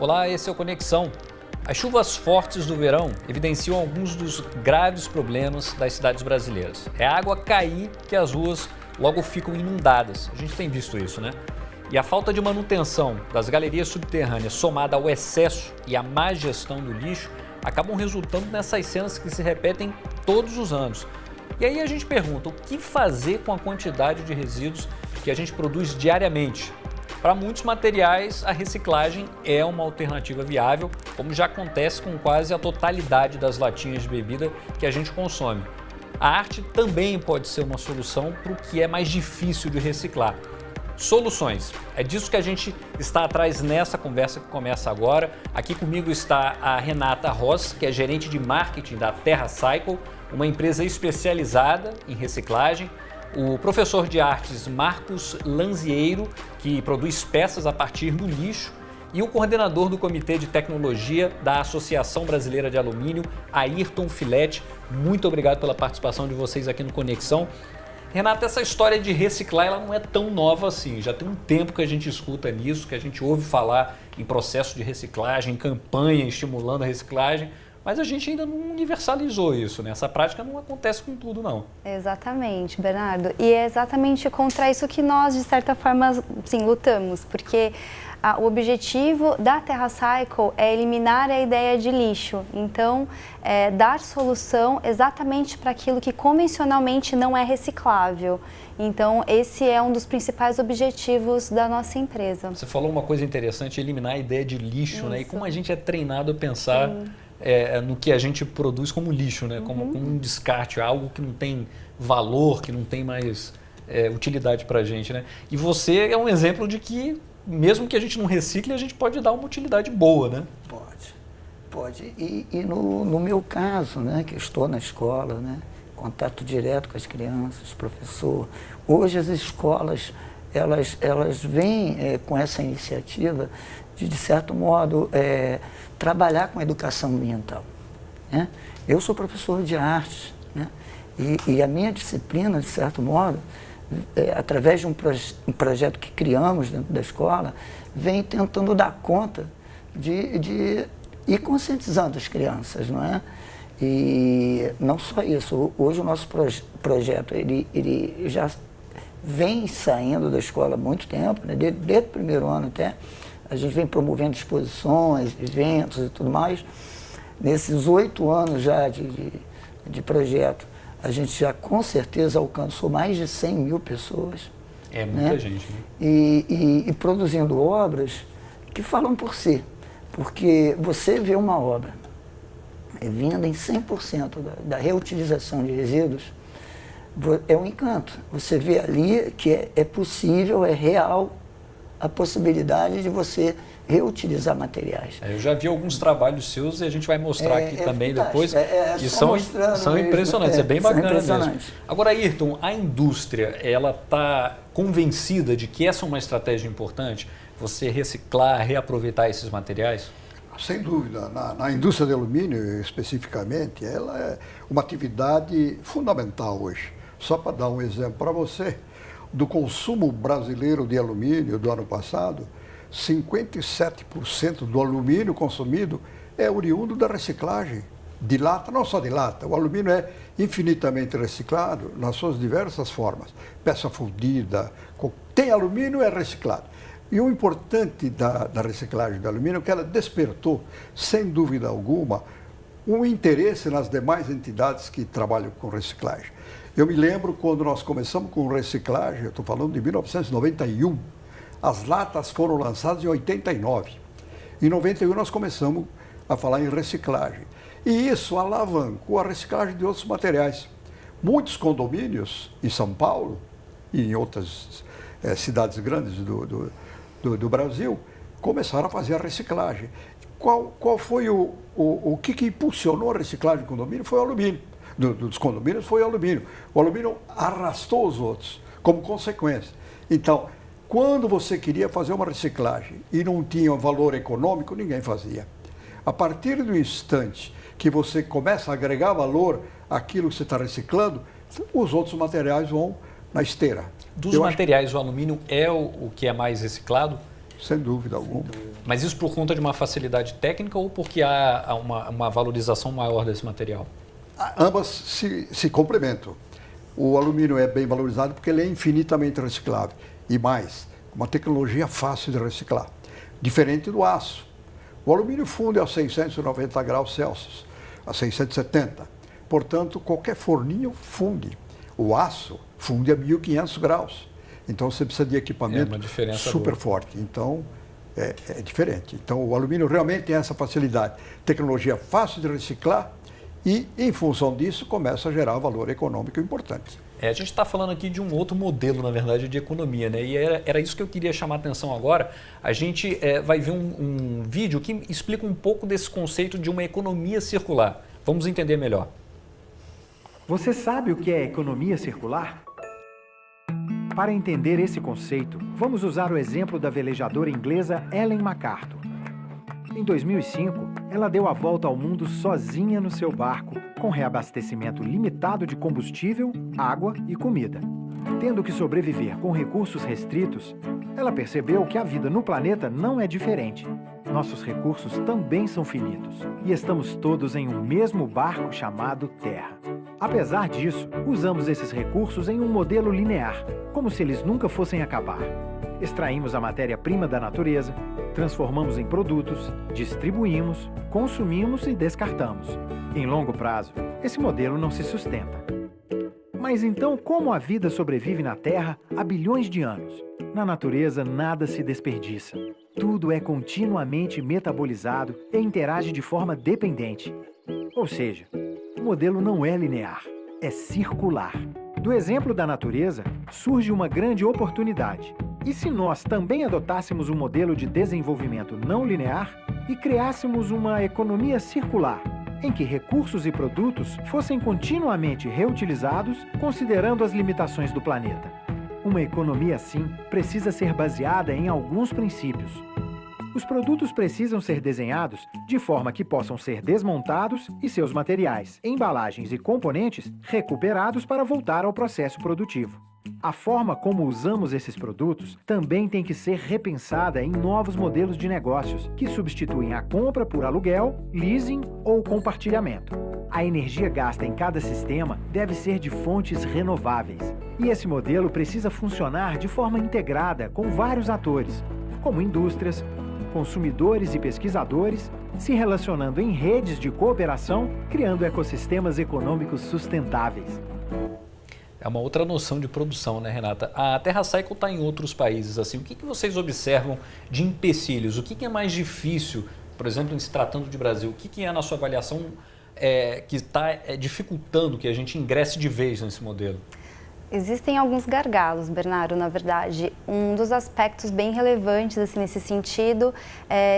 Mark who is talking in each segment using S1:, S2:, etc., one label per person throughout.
S1: Olá, esse é o Conexão. As chuvas fortes do verão evidenciam alguns dos graves problemas das cidades brasileiras. É a água cair que as ruas logo ficam inundadas. A gente tem visto isso, né? E a falta de manutenção das galerias subterrâneas, somada ao excesso e à má gestão do lixo, acabam resultando nessas cenas que se repetem todos os anos. E aí a gente pergunta, o que fazer com a quantidade de resíduos que a gente produz diariamente? Para muitos materiais, a reciclagem é uma alternativa viável, como já acontece com quase a totalidade das latinhas de bebida que a gente consome. A arte também pode ser uma solução para o que é mais difícil de reciclar. Soluções. É disso que a gente está atrás nessa conversa que começa agora. Aqui comigo está a Renata Ross, que é gerente de marketing da TerraCycle, uma empresa especializada em reciclagem. O professor de artes Marcos Lanzieiro, que produz peças a partir do lixo, e o coordenador do Comitê de Tecnologia da Associação Brasileira de Alumínio, Ayrton Filete. Muito obrigado pela participação de vocês aqui no Conexão. Renata, essa história de reciclar ela não é tão nova assim. Já tem um tempo que a gente escuta nisso, que a gente ouve falar em processo de reciclagem, campanha estimulando a reciclagem, mas a gente ainda não universalizou isso, né? Essa prática não acontece com tudo, não.
S2: Exatamente, Bernardo. E é exatamente contra isso que nós, de certa forma, sim, lutamos, porque o objetivo da TerraCycle é eliminar a ideia de lixo. Então, dar solução exatamente para aquilo que convencionalmente não é reciclável. Então, esse é um dos principais objetivos da nossa empresa.
S1: Você falou uma coisa interessante, eliminar a ideia de lixo, né? E como a gente é treinado a pensar no que a gente produz como lixo, né? Como um descarte, algo que não tem valor, que não tem mais utilidade para a gente, né? E você é um exemplo de que mesmo que a gente não recicle, a gente pode dar uma utilidade boa, né?
S3: Pode. E no meu caso, né, que eu estou na escola, né, contato direto com as crianças, professor. Hoje as escolas, elas vêm com essa iniciativa de certo modo, trabalhar com a educação ambiental, né? Eu sou professor de artes, né? E a minha disciplina, de certo modo, através de um projeto que criamos dentro da escola, vem tentando dar conta de ir conscientizando as crianças, não é? E não só isso, hoje o nosso projeto ele já vem saindo da escola há muito tempo, né? Desde o primeiro ano até, a gente vem promovendo exposições, eventos e tudo mais. Nesses 8 anos já de projeto, a gente já com certeza alcançou mais de 100 mil pessoas.
S1: É muita gente, né?
S3: E produzindo obras que falam por si. Porque você vê uma obra vinda em 100% da reutilização de resíduos, é um encanto. Você vê ali que é possível, é real a possibilidade de você reutilizar materiais.
S1: Eu já vi alguns trabalhos seus e a gente vai mostrar aqui também
S3: fantástico.
S1: depois. E são impressionantes, é bem bacana mesmo. Agora, Ayrton, a indústria, ela está convencida de que essa é uma estratégia importante? Você reciclar, reaproveitar esses materiais?
S4: Sem dúvida. Na indústria de alumínio, especificamente, ela é uma atividade fundamental hoje. Só para dar um exemplo para você, do consumo brasileiro de alumínio do ano passado, 57% do alumínio consumido é oriundo da reciclagem de lata, não só de lata. O alumínio é infinitamente reciclado nas suas diversas formas. Peça fundida, tem alumínio, é reciclado. E o importante da reciclagem do alumínio é que ela despertou, sem dúvida alguma, um interesse nas demais entidades que trabalham com reciclagem. Eu me lembro quando nós começamos com reciclagem, eu estou falando de 1991, as latas foram lançadas em 89. Em 91 nós começamos a falar em reciclagem. E isso alavancou a reciclagem de outros materiais. Muitos condomínios em São Paulo e em outras cidades grandes do Brasil começaram a fazer a reciclagem. Qual foi o que impulsionou a reciclagem do condomínio? Foi o alumínio. Dos condomínios foi o alumínio. O alumínio arrastou os outros como consequência. Então, quando você queria fazer uma reciclagem e não tinha valor econômico, ninguém fazia. A partir do instante que você começa a agregar valor àquilo que você está reciclando, os outros materiais vão na esteira.
S1: Dos materiais, o alumínio é o que é mais reciclado?
S4: sem dúvida alguma.
S1: Mas isso por conta de uma facilidade técnica ou porque há uma valorização maior desse material?
S4: Ambas se complementam. O alumínio é bem valorizado porque ele é infinitamente reciclável. E mais, uma tecnologia fácil de reciclar. Diferente do aço. O alumínio funde a 690 graus Celsius, a 670. Portanto, qualquer forninho funde. O aço funde a 1500 graus. Então, você precisa de equipamento super forte. Então, é diferente. Então, o alumínio realmente tem essa facilidade. Tecnologia fácil de reciclar e, em função disso, começa a gerar valor econômico importante.
S1: A gente está falando aqui de um outro modelo, na verdade, de economia, né? E era isso que eu queria chamar a atenção agora. A gente vai ver um vídeo que explica um pouco desse conceito de uma economia circular. Vamos entender melhor.
S5: Você sabe o que é economia circular? Para entender esse conceito, vamos usar o exemplo da velejadora inglesa Ellen MacArthur. Em 2005, ela deu a volta ao mundo sozinha no seu barco, com reabastecimento limitado de combustível, água e comida. Tendo que sobreviver com recursos restritos, ela percebeu que a vida no planeta não é diferente. Nossos recursos também são finitos e estamos todos em um mesmo barco chamado Terra. Apesar disso, usamos esses recursos em um modelo linear, como se eles nunca fossem acabar. Extraímos a matéria-prima da natureza, transformamos em produtos, distribuímos, consumimos e descartamos. Em longo prazo, esse modelo não se sustenta. Mas então, como a vida sobrevive na Terra há bilhões de anos? Na natureza, nada se desperdiça. Tudo é continuamente metabolizado e interage de forma dependente. Ou seja, o modelo não é linear, é circular. Do exemplo da natureza, surge uma grande oportunidade. E se nós também adotássemos um modelo de desenvolvimento não linear e criássemos uma economia circular, em que recursos e produtos fossem continuamente reutilizados, considerando as limitações do planeta? Uma economia assim precisa ser baseada em alguns princípios. Os produtos precisam ser desenhados de forma que possam ser desmontados e seus materiais, embalagens e componentes recuperados para voltar ao processo produtivo. A forma como usamos esses produtos também tem que ser repensada em novos modelos de negócios, que substituem a compra por aluguel, leasing ou compartilhamento. A energia gasta em cada sistema deve ser de fontes renováveis. E esse modelo precisa funcionar de forma integrada com vários atores, como indústrias, consumidores e pesquisadores, se relacionando em redes de cooperação, criando ecossistemas econômicos sustentáveis.
S1: É uma outra noção de produção, né, Renata? A TerraCycle está em outros países. Assim, o que vocês observam de empecilhos? O que é mais difícil, por exemplo, em se tratando de Brasil? O que é, na sua avaliação, que está dificultando que a gente ingresse de vez nesse modelo?
S2: Existem alguns gargalos, Bernardo, na verdade. Um dos aspectos bem relevantes assim, nesse sentido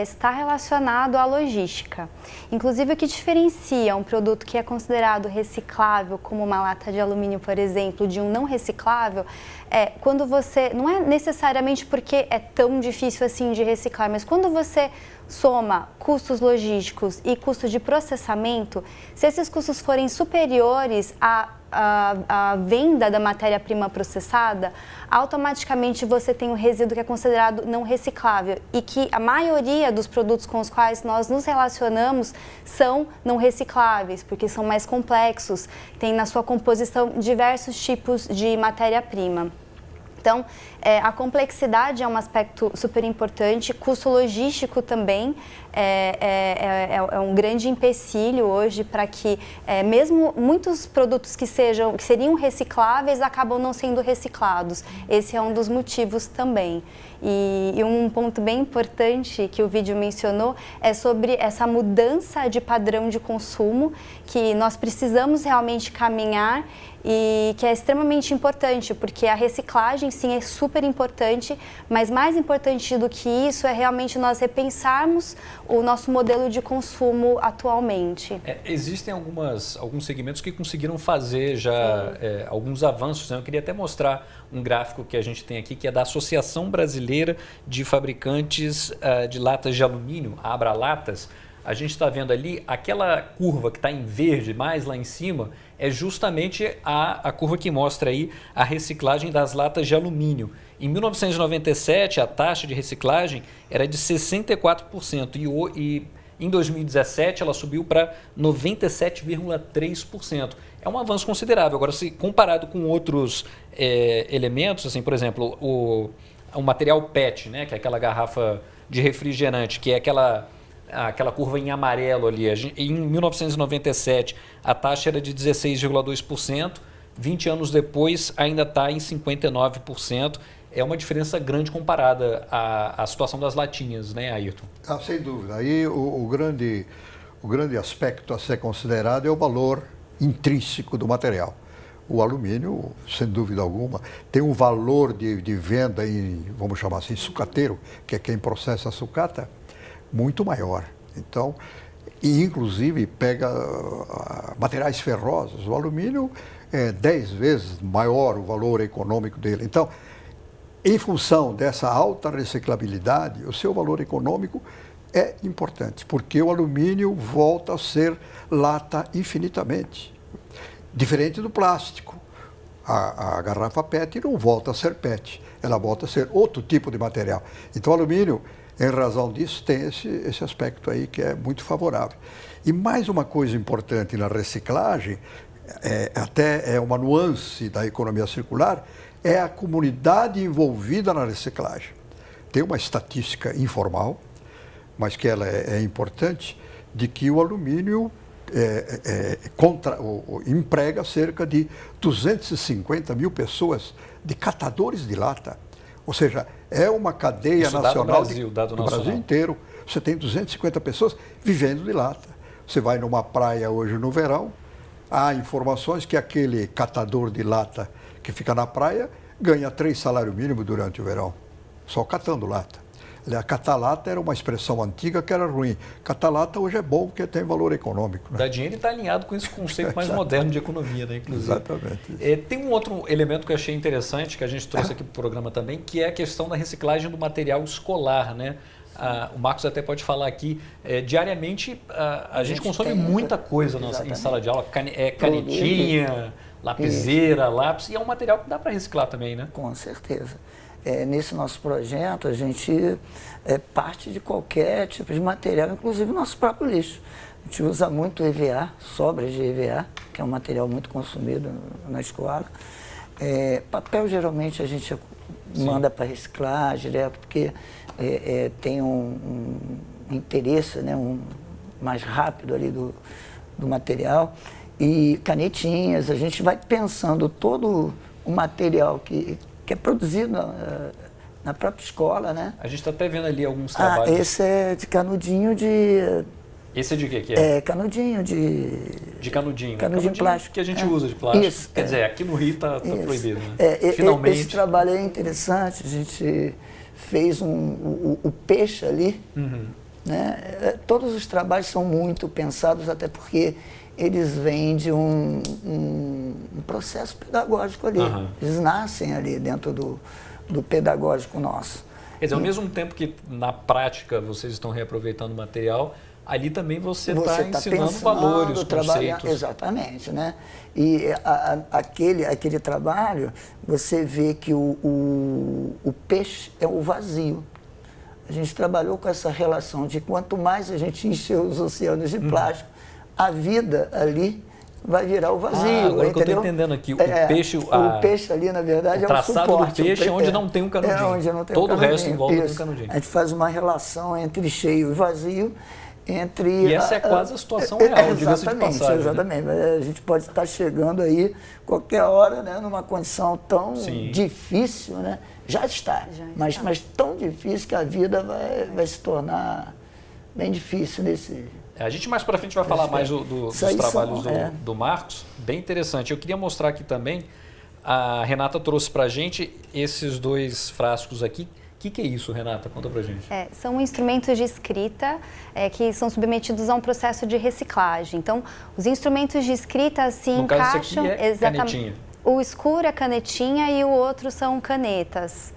S2: está relacionado à logística. Inclusive, o que diferencia um produto que é considerado reciclável, como uma lata de alumínio, por exemplo, de um não reciclável, é quando você... Não é necessariamente porque é tão difícil assim de reciclar, mas quando você soma custos logísticos e custo de processamento, se esses custos forem superiores a venda da matéria-prima processada, automaticamente você tem um resíduo que é considerado não reciclável e que a maioria dos produtos com os quais nós nos relacionamos são não recicláveis, porque são mais complexos, tem na sua composição diversos tipos de matéria-prima. Então, a complexidade é um aspecto super importante, custo logístico também é um grande empecilho hoje para que mesmo muitos produtos que seriam recicláveis acabam não sendo reciclados. Esse é um dos motivos também. E um ponto bem importante que o vídeo mencionou é sobre essa mudança de padrão de consumo que nós precisamos realmente caminhar e que é extremamente importante, porque a reciclagem sim é super importante, mas mais importante do que isso é realmente nós repensarmos o nosso modelo de consumo atualmente.
S1: Existem alguns segmentos que conseguiram fazer já alguns avanços, né? Eu queria até mostrar um gráfico que a gente tem aqui, que é da Associação Brasileira de Fabricantes de Latas de Alumínio, a Abralatas. a gente está vendo ali, aquela curva que está em verde, mais lá em cima, é justamente a curva que mostra aí a reciclagem das latas de alumínio. Em 1997, a taxa de reciclagem era de 64% e em 2017 ela subiu para 97,3%. É um avanço considerável. Agora, se comparado com outros elementos, assim, por exemplo, o material PET, né, que é aquela garrafa de refrigerante, que é aquela curva em amarelo ali. Em 1997, a taxa era de 16,2%. 20 anos depois, ainda está em 59%. É uma diferença grande comparada à situação das latinhas, né, Ayrton?
S4: Sem dúvida. Aí o grande aspecto a ser considerado é o valor intrínseco do material. O alumínio, sem dúvida alguma, tem um valor de venda, vamos chamar assim, sucateiro, que é quem processa a sucata, muito maior. Então, e inclusive pega materiais ferrosos. O alumínio é 10 vezes maior o valor econômico dele. Então, em função dessa alta reciclabilidade, o seu valor econômico é importante, porque o alumínio volta a ser lata infinitamente. Diferente do plástico. A garrafa PET não volta a ser PET, ela volta a ser outro tipo de material. Então, o alumínio, em razão disso, tem esse aspecto aí que é muito favorável. E mais uma coisa importante na reciclagem, até é uma nuance da economia circular, é a comunidade envolvida na reciclagem. Tem uma estatística informal, mas que ela é importante, de que o alumínio emprega cerca de 250 mil pessoas de catadores de lata. Ou seja, é uma cadeia nacional do Brasil inteiro. Você tem 250 pessoas vivendo de lata. Você vai numa praia hoje no verão, há informações que aquele catador de lata que fica na praia ganha 3 salários mínimos durante o verão, só catando lata. Catar lata era uma expressão antiga que era ruim. Catar lata hoje é bom porque tem valor econômico. Né?
S1: Dá dinheiro e está alinhado com esse conceito mais moderno de economia, né, inclusive.
S4: Exatamente.
S1: Tem um outro elemento que eu achei interessante, que a gente trouxe aqui para o programa também, que é a questão da reciclagem do material escolar, né? O Marcos até pode falar aqui, diariamente a gente consome muita coisa em sala de aula, canetinha, lapiseira, lápis, e é um material que dá para reciclar também, né?
S3: Com certeza. Nesse nosso projeto, a gente parte de qualquer tipo de material, inclusive o nosso próprio lixo. A gente usa muito EVA, sobras de EVA, que é um material muito consumido na escola. Papel, geralmente, a gente manda para reciclar direto, porque tem um interesse, né, mais rápido ali do material. E canetinhas, a gente vai pensando todo o material que é produzido na própria escola, né?
S1: A gente está até vendo ali alguns trabalhos.
S3: Esse é de canudinho de...
S1: Esse é de quê que é?
S3: Canudinho de...
S1: De canudinho.
S3: Canudinho plástico.
S1: Que a gente usa de plástico.
S3: Isso,
S1: Quer dizer, aqui no Rio está proibido, né?
S3: Finalmente. Esse trabalho é interessante, a gente fez o peixe ali, né? Todos os trabalhos são muito pensados, até porque eles vêm de um processo pedagógico ali. Eles nascem ali dentro do pedagógico nosso.
S1: Quer dizer, ao mesmo tempo que na prática vocês estão reaproveitando o material, ali também você está ensinando valores, conceitos.
S3: Exatamente, né? E aquele trabalho, você vê que o peixe é o vazio. A gente trabalhou com essa relação de quanto mais a gente encher os oceanos de plástico, a vida ali vai virar o vazio.
S1: Agora
S3: entendeu?
S1: que eu estou entendendo aqui, o
S3: peixe ali, na verdade, é um suporte.
S1: O traçado do peixe é onde não tem um canudinho.
S3: Onde não tem
S1: todo
S3: um
S1: o resto em volta do canudinho.
S3: A gente faz uma relação entre cheio e vazio,
S1: E essa é quase a situação real, diga-se de passagem.
S3: Exatamente. Né? A gente pode estar chegando aí qualquer hora, né, numa condição tão difícil, né? Já está. Mas tão difícil que a vida vai se tornar bem difícil nesse...
S1: A gente mais para frente vai falar mais dos trabalhos do Marcos, bem interessante. Eu queria mostrar aqui também, a Renata trouxe para a gente esses 2 frascos aqui. O que é isso, Renata? Conta pra gente.
S2: São instrumentos de escrita que são submetidos a um processo de reciclagem. Então, os instrumentos de escrita se encaixam...
S1: Caso, isso aqui é canetinha.
S2: O escuro é canetinha e o outro são canetas.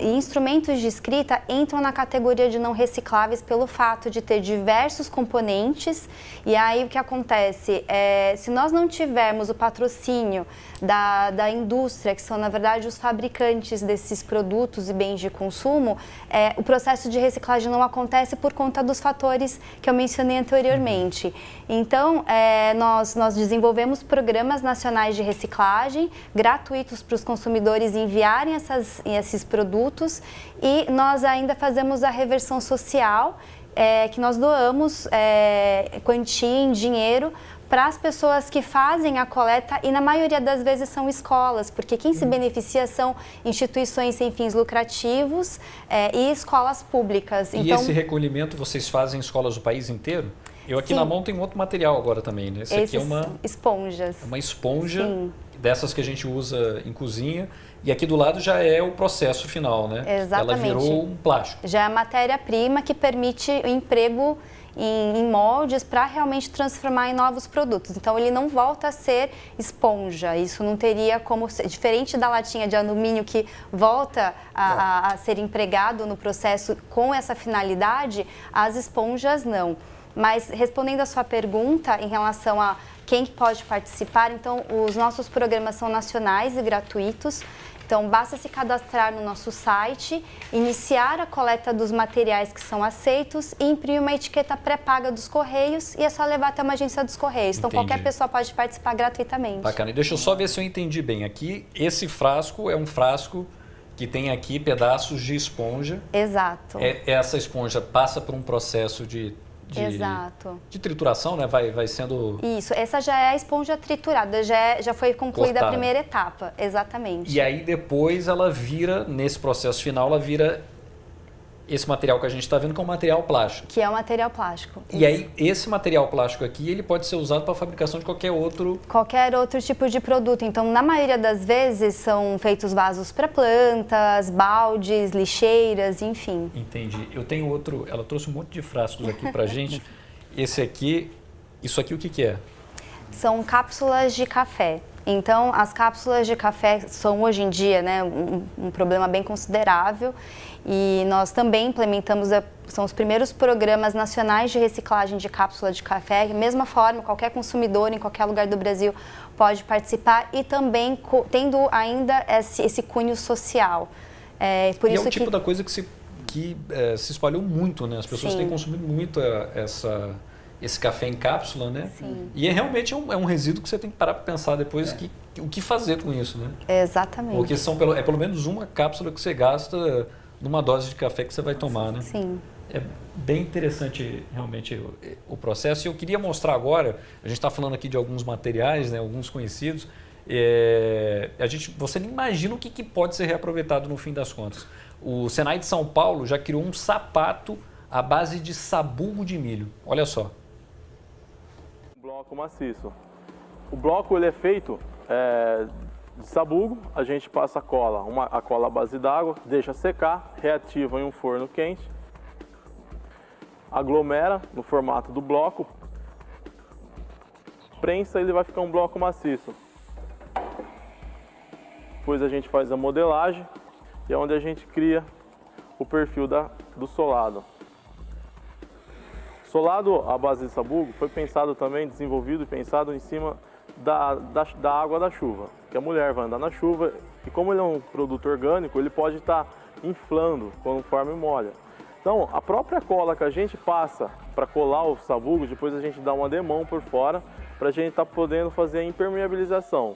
S2: e instrumentos de escrita entram na categoria de não recicláveis pelo fato de ter diversos componentes. E aí o que acontece? Se nós não tivermos o patrocínio da indústria, que são na verdade os fabricantes desses produtos e bens de consumo, o processo de reciclagem não acontece por conta dos fatores que eu mencionei anteriormente. Então, nós desenvolvemos programas nacionais de reciclagem gratuitos para os consumidores enviarem esses produtos, e nós ainda fazemos a reversão social, que nós doamos quantia em dinheiro para as pessoas que fazem a coleta, e na maioria das vezes são escolas, porque quem se beneficia são instituições sem fins lucrativos e escolas públicas.
S1: E esse recolhimento vocês fazem em escolas do país inteiro? Eu aqui
S2: Sim.
S1: na mão tenho outro material agora também, né? Esse aqui é uma
S2: esponjas.
S1: Uma esponja,
S2: Sim.
S1: dessas que a gente usa em cozinha, e aqui do lado já é o processo final, né?
S2: Exatamente.
S1: Ela virou um plástico.
S2: Já é a matéria-prima que permite o emprego em moldes para realmente transformar em novos produtos. Então, ele não volta a ser esponja. Isso não teria como ser. Diferente da latinha de alumínio que volta a ser empregado no processo com essa finalidade, as esponjas não. Mas, respondendo a sua pergunta em relação a quem pode participar, então, os nossos programas são nacionais e gratuitos. Então, basta se cadastrar no nosso site, iniciar a coleta dos materiais que são aceitos e imprimir uma etiqueta pré-paga dos Correios, e é só levar até uma agência dos Correios. Então,
S1: Entendi.
S2: qualquer pessoa pode participar gratuitamente.
S1: Bacana. E deixa eu só ver se eu entendi bem. Aqui, esse frasco é um frasco que tem aqui pedaços de esponja.
S2: Exato.
S1: Essa esponja passa por um processo de
S2: Exato.
S1: de trituração, né? Vai sendo...
S2: Isso, essa já é a esponja triturada, já foi concluída
S1: Cortada.
S2: a primeira etapa, exatamente.
S1: E aí depois ela vira, nesse processo final, ela vira esse material que a gente está vendo, que é um material plástico.
S2: Que é o material plástico.
S1: E aí esse material plástico aqui, ele pode ser usado para a fabricação de qualquer outro...
S2: Qualquer outro tipo de produto. Então, na maioria das vezes, são feitos vasos para plantas, baldes, lixeiras, enfim.
S1: Entendi. Eu tenho outro... Ela trouxe um monte de frascos aqui para gente. Esse aqui... Isso aqui o que é?
S2: São cápsulas de café. Então, as cápsulas de café são, hoje em dia, né, um problema bem considerável. E nós também implementamos, são os primeiros programas nacionais de reciclagem de cápsula de café. Da mesma forma, qualquer consumidor em qualquer lugar do Brasil pode participar, e também tendo ainda esse cunho social. Por
S1: E
S2: isso
S1: é o tipo da coisa que se espalhou muito, né? As pessoas
S2: Sim.
S1: têm consumido muito esse café em cápsula, né?
S2: Sim.
S1: E realmente é um resíduo que você tem que parar para pensar depois o que fazer com isso, né?
S2: Exatamente.
S1: Porque é pelo menos uma cápsula que você gasta numa dose de café que você vai tomar, né?
S2: Sim.
S1: É bem interessante realmente o processo. E eu queria mostrar agora, a gente está falando aqui de alguns materiais, né, alguns conhecidos. Você nem imagina o que pode ser reaproveitado no fim das contas. O Senai de São Paulo já criou um sapato à base de sabugo de milho. Olha só.
S6: Bloco maciço. O bloco ele é feito de sabugo, a gente passa a cola à base d'água, deixa secar, reativa em um forno quente, aglomera no formato do bloco, prensa e ele vai ficar um bloco maciço. Depois a gente faz a modelagem e é onde a gente cria o perfil do solado. Solado à base de sabugo foi pensado também, desenvolvido e pensado em cima da água da chuva, que a mulher vai andar na chuva e como ele é um produto orgânico, ele pode estar inflando conforme molha. Então, a própria cola que a gente passa para colar o sabugo, depois a gente dá uma demão por fora para a gente estar podendo fazer a impermeabilização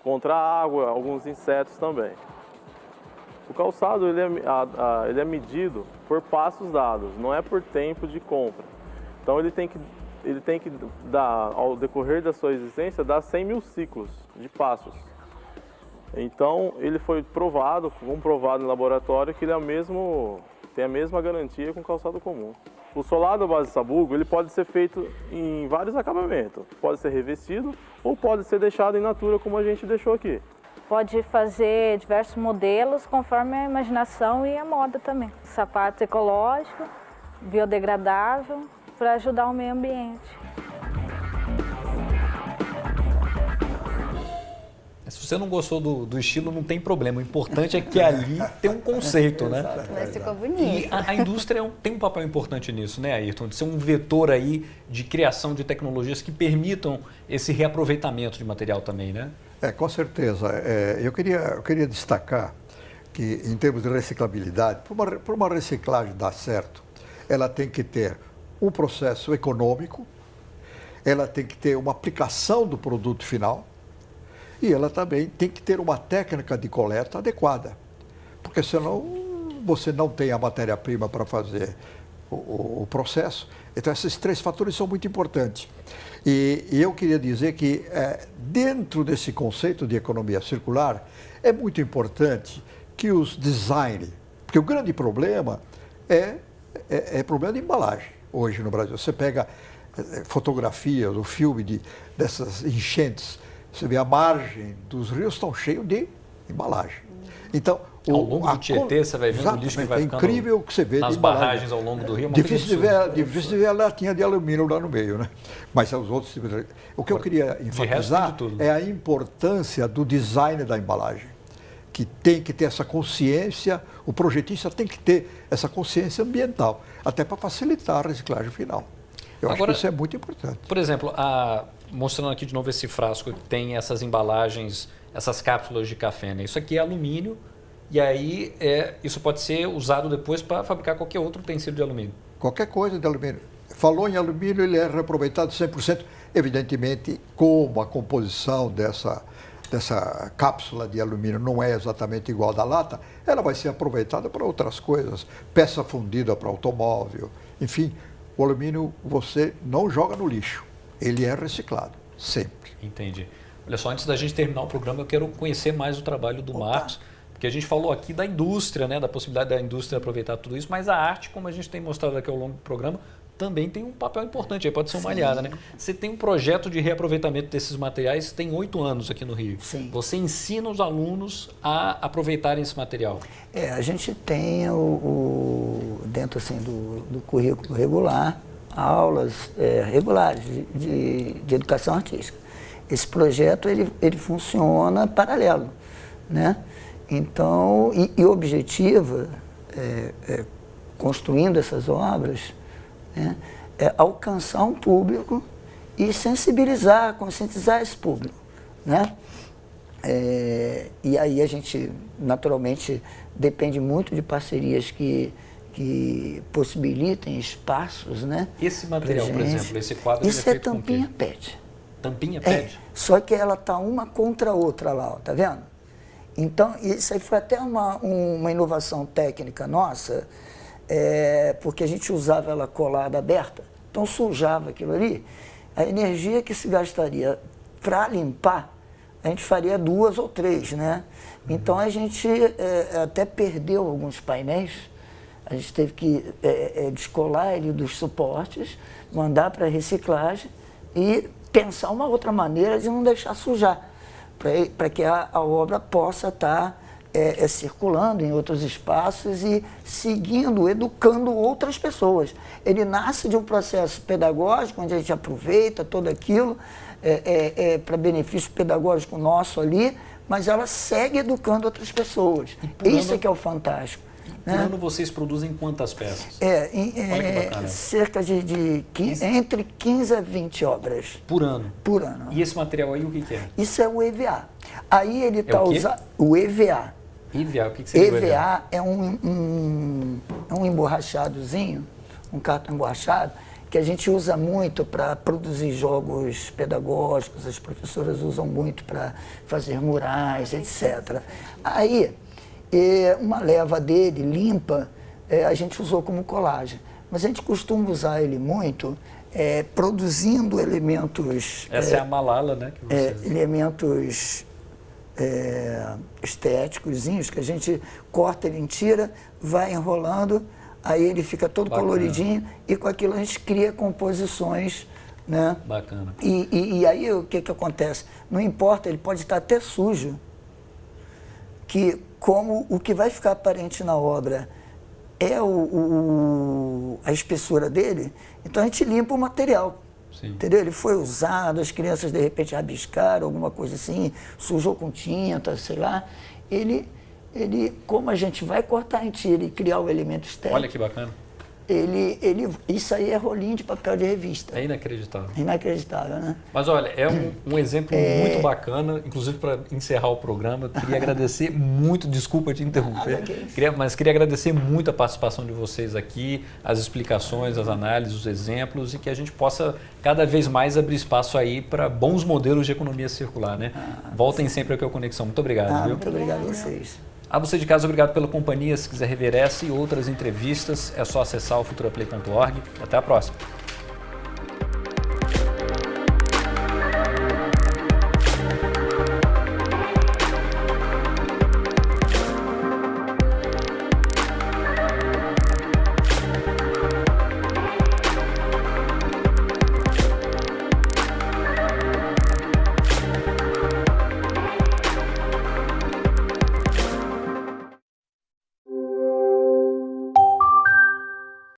S6: contra a água, alguns insetos também. O calçado ele é medido por passos dados, não é por tempo de compra. Então ele tem que dar, ao decorrer da sua existência, dar 100 mil ciclos de passos. Então ele foi comprovado em laboratório que ele tem a mesma garantia com o calçado comum. O solado à base de sabugo ele pode ser feito em vários acabamentos. Pode ser revestido ou pode ser deixado in natura como a gente deixou aqui.
S7: Pode fazer diversos modelos conforme a imaginação e a moda também. Sapato ecológico, biodegradável, para ajudar o meio ambiente.
S1: Se você não gostou do estilo, não tem problema. O importante é que ali tem um conceito, né?
S2: Mas ficou
S1: E
S2: bonito.
S1: a indústria tem um papel importante nisso, né, Ayrton? De ser um vetor aí de criação de tecnologias que permitam esse reaproveitamento de material também, né?
S4: Com certeza. Eu queria destacar que, em termos de reciclabilidade, para uma reciclagem dar certo, ela tem que ter um processo econômico, ela tem que ter uma aplicação do produto final e ela também tem que ter uma técnica de coleta adequada, porque senão você não tem a matéria-prima para fazer o processo. Então, esses 3 fatores são muito importantes. E eu queria dizer que, dentro desse conceito de economia circular, é muito importante que os design, porque o grande problema é problema de embalagem hoje no Brasil. Você pega fotografias, o filme dessas enchentes, você vê a margem dos rios estão cheios de embalagem. Então,
S1: ao longo do Tietê, você vai vendo o lixo que vai ficando
S4: incrível que você vê
S1: nas barragens ao longo do rio.
S4: Difícil de ver a latinha de alumínio lá no meio, né? Mas os outros tipos de... O que eu queria enfatizar é a importância do design da embalagem, que tem que ter essa consciência, o projetista tem que ter essa consciência ambiental, até para facilitar a reciclagem final. Eu acho que isso é muito importante.
S1: Por exemplo, mostrando aqui de novo esse frasco que tem essas embalagens, essas cápsulas de café, né? Isso aqui é alumínio e aí isso pode ser usado depois para fabricar qualquer outro utensílio de alumínio.
S4: Qualquer coisa de alumínio. Falou em alumínio, ele é reaproveitado 100%. Evidentemente, como a composição dessa cápsula de alumínio não é exatamente igual à da lata, ela vai ser aproveitada para outras coisas, peça fundida para automóvel, enfim, o alumínio você não joga no lixo, ele é reciclado, sempre.
S1: Entendi. Olha só, antes da gente terminar o programa, eu quero conhecer mais o trabalho do Marcos, porque a gente falou aqui da indústria, né, da possibilidade da indústria aproveitar tudo isso, mas a arte, como a gente tem mostrado aqui ao longo do programa, também tem um papel importante, aí pode ser uma aliada, né? Você tem um projeto de reaproveitamento desses materiais, tem 8 anos aqui no Rio.
S3: Sim.
S1: Você ensina os alunos a aproveitarem esse material.
S3: A gente tem dentro assim, do currículo regular, aulas regulares de educação artística. Esse projeto ele funciona paralelo, né? Então, e o objetivo, construindo essas obras, é alcançar um público e sensibilizar, conscientizar esse público, né? E aí a gente, naturalmente, depende muito de parcerias que possibilitem espaços, né?
S1: Esse material, por exemplo, esse quadro...
S3: Isso é tampinha PET.
S1: Tampinha PET?
S3: Só que ela está uma contra a outra lá, ó, tá vendo? Então, isso aí foi até uma inovação técnica nossa, porque a gente usava ela colada aberta, então sujava aquilo ali. A energia que se gastaria para limpar, a gente faria 2 ou 3, né? Então a gente até perdeu alguns painéis, a gente teve que descolar ele dos suportes, mandar para reciclagem e pensar uma outra maneira de não deixar sujar, para que a obra possa estar circulando em outros espaços e seguindo, educando outras pessoas. Ele nasce de um processo pedagógico, onde a gente aproveita tudo aquilo para benefício pedagógico nosso ali, mas ela segue educando outras pessoas. Isso é que é o fantástico.
S1: Por ano vocês produzem quantas peças?
S3: Cerca de entre 15 a 20 obras.
S1: Por ano?
S3: Por ano.
S1: E esse material aí, o que é?
S3: Isso é o EVA. Aí ele está usando o EVA.
S1: EVA, o que seria o EVA?
S3: EVA é um emborrachadozinho, um cartão emborrachado, que a gente usa muito para produzir jogos pedagógicos, as professoras usam muito para fazer murais, etc. Aí, uma leva dele, limpa, a gente usou como colagem. Mas a gente costuma usar ele muito produzindo elementos...
S1: Essa é a Malala, né? Que vocês...
S3: elementos estéticos, que a gente corta, ele tira, vai enrolando, aí ele fica todo coloridinho e com aquilo a gente cria composições, né?
S1: Bacana.
S3: E aí o que acontece? Não importa, ele pode estar até sujo, que como o que vai ficar aparente na obra é a espessura dele, então a gente limpa o material.
S1: Sim.
S3: Entendeu? Ele foi usado, as crianças de repente rabiscaram, alguma coisa assim, sujou com tinta, sei lá. Ele, como a gente vai cortar em tira e criar o elemento estético,
S1: Olha que bacana.
S3: isso aí é rolinho de papel de revista.
S1: É inacreditável.
S3: Inacreditável, né?
S1: Mas olha, é um exemplo muito bacana, inclusive para encerrar o programa, eu queria agradecer muito, desculpa te interromper, mas queria agradecer muito a participação de vocês aqui, as explicações, as análises, os exemplos e que a gente possa cada vez mais abrir espaço aí para bons modelos de economia circular, né? Voltem sempre aqui ao Conexão. Muito obrigado, viu?
S3: Muito obrigado a vocês.
S1: A você de casa, obrigado pela companhia. Se quiser rever essa e outras entrevistas, é só acessar o futuraplay.org. Até a próxima.